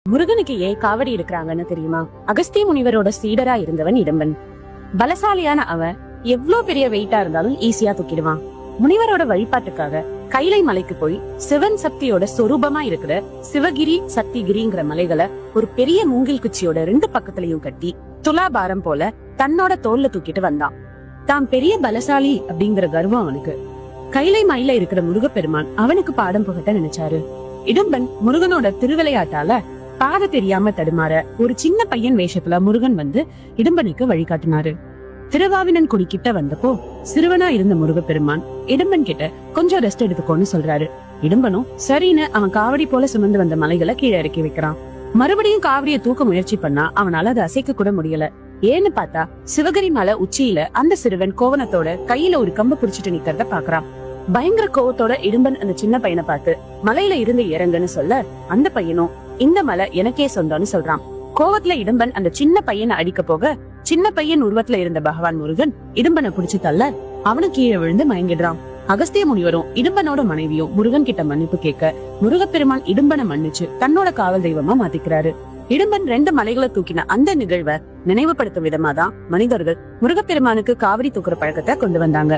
முருகனுக்கு ஏன் காவடி எடுக்கிறாங்கன்னு தெரியுமா? அகஸ்திய முனிவரோட சீடரா இருந்தவன் இடும்பன். பலசாலியான அவன் எவ்வளவு பெரிய வெயிட்டா இருந்தாலும் ஈஸியா தூக்கிடுவான். முனிவரோட வழிபாட்டுக்காக கைலை மலைக்கு போய் சிவன் சக்தியோட சொரூபமா இருக்கிற சிவகிரி சக்திகிரிங்கிற மலைகளை ஒரு பெரிய மூங்கில் குச்சியோட 2 பக்கத்துலயும் கட்டி துலாபாரம் போல தன்னோட தோல்ல தூக்கிட்டு வந்தான். தான் பெரிய பலசாலி அப்படிங்கிற கர்வம் அவனுக்கு. கைலை மலையில இருக்கிற முருகப்பெருமான் அவனுக்கு பாடம் புகட்ட நினைச்சாரு. இடும்பன் முருகனோட திருவிளையாட்டால பாத தெரியாம தடுமாற ஒரு சின்ன பையன் வேஷத்துல முருகன் வந்து இடும்பனுக்கு வழிகாட்டினாரு. திருவாவினன் குடி கிட்ட வந்தப்போ சிறுவனா இருந்த முருகப்பெருமான் இடும்பன் கிட்ட கொஞ்சம் ரெஸ்ட் எடுத்துக்கோன்னு சொல்றாரு. இடும்பனும் சரின்னு அவன் காவடி போல சுமந்து வந்த மலைகளை கீழே இறக்கி வைக்கிறான். மறுபடியும் காவடியை தூக்க முயற்சி பண்ணா அவனால அதை அசைக்க கூட முடியல. ஏன்னு பார்த்தா சிவகிரி மலை உச்சியில அந்த சிறுவன் கோவணத்தோட கையில ஒரு கம்பு புடிச்சிட்டு நிக்கிறத பாக்குறான். பயங்கர கோவத்தோட இடும்பன் அந்த சின்ன பையனை பார்த்து மலையில இருந்து இறங்குன்னு சொல்ல அந்த பையனும் இந்த மலை எனக்கே சொந்தம்னு சொல்றான். கோவத்துல இடும்பன் அந்த சின்ன பையனை அடிக்க போக சின்ன பையன் உருவத்துல இருந்த பகவான் முருகன் இடும்பனை புடிச்சு தள்ள அவனு கீழே விழுந்து மயங்கிடுறான். அகஸ்திய முனிவரும் இடும்பனோட மனைவியும் முருகன் கிட்ட மன்னிப்பு கேட்க முருகப்பெருமான் இடும்பனை மன்னிச்சு தன்னோட காவல் தெய்வமா மாத்திக்கிறாரு. இடும்பன் 2 மலைகளை தூக்கின அந்த நிகழ்வை நினைவுபடுத்தும் விதமாதான் மனிதர்கள் முருகப்பெருமானுக்கு காவடி தூக்குற பழக்கத்தை கொண்டு வந்தாங்க.